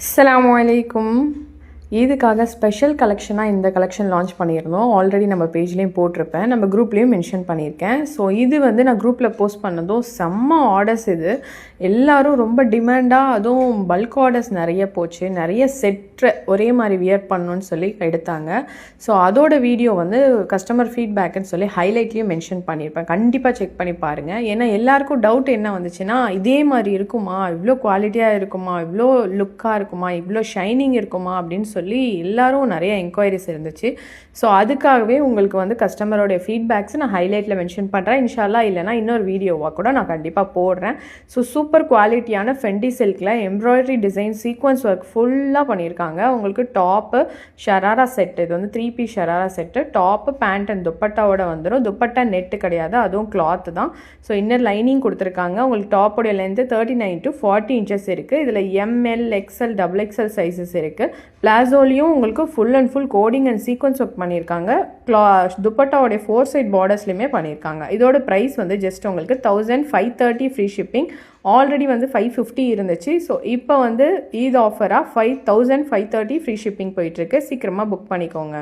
அஸ்ஸலாமு இதுக்காக ஸ்பெஷல் கலெக்ஷனாக இந்த கலெக்ஷன் லான்ச் பண்ணியிருந்தோம். ஆல்ரெடி நம்ம பேஜ்லேயும் போட்டிருப்பேன், நம்ம குரூப்லேயும் மென்ஷன் பண்ணியிருக்கேன். ஸோ இது நான் குரூப்பில் போஸ்ட் பண்ணதும் செம்ம ஆர்டர்ஸ். இது எல்லோரும் ரொம்ப டிமாண்டாக, அதுவும் பல்க் ஆர்டர்ஸ் நிறைய போச்சு. நிறைய செட்டு ஒரே மாதிரி வியர் பண்ணணுன்னு சொல்லி எடுத்தாங்க. ஸோ அதோட வீடியோ கஸ்டமர் ஃபீட்பேக்குன்னு சொல்லி ஹைலைட்லேயும் மென்ஷன் பண்ணியிருப்பேன். கண்டிப்பாக செக் பண்ணி பாருங்கள். ஏன்னா எல்லாருக்கும் டவுட் என்ன வந்துச்சுன்னா, இதே மாதிரி இருக்குமா, இவ்வளோ குவாலிட்டியாக இருக்குமா, இவ்வளோ லுக்காக இருக்குமா, இவ்வளோ ஷைனிங் இருக்குமா அப்படின்னு சொல்லி எல்லாரும் நிறைய என்கொயரிஸ் இருந்துச்சு. ஸோ அதுக்காகவே உங்களுக்கு கஸ்டமரோடைய ஃபீட்பேக்ஸ் நான் ஹைலைட்டில் மென்ஷன் பண்ணுறேன். இன்ஷால்லா இல்லைனா இன்னொரு வீடியோவாக கூட நான் கண்டிப்பாக போடுறேன். ஸோ சூப்பர் குவாலிட்டியான ஃபென்டி சில்கில் எம்ப்ராய்டரி டிசைன் சீக்வன்ஸ் ஒர்க் ஃபுல்லாக பண்ணியிருக்காங்க. உங்களுக்கு டாப்பு ஷராரா செட்டு, இது 3 piece sharara set, top pant and துப்பட்டாவோட வந்துடும். துப்பட்டா நெட்டு கிடையாது, அதுவும் கிளாத்து தான். ஸோ இன்னர் லைனிங் கொடுத்துருக்காங்க. உங்களுக்கு டாப்போடைய லென்த்து 39 to 40 இன்ச்சஸ் இருக்குது. இதில் எம்எல், எக்ஸ்எல், XXL சைஸஸ் இருக்குது. பிளாசோலையும் உங்களுக்கு full and full coding and sequence work பண்ணியிருக்காங்க. துப்பட்டாவோடைய 4 சைட் பார்டர்ஸ்லையுமே பண்ணியிருக்காங்க. இதோட ப்ரைஸ் ஜஸ்ட் உங்களுக்கு 1530 ஃப்ரீ ஷிப்பிங். ஆல்ரெடி 550 இருந்துச்சு. ஸோ இப்போ ஈத் ஆஃபராக 5530 ஃப்ரீ ஷிப்பிங் போயிட்டுருக்கு. சீக்கிரமாக புக் பண்ணிக்கோங்க.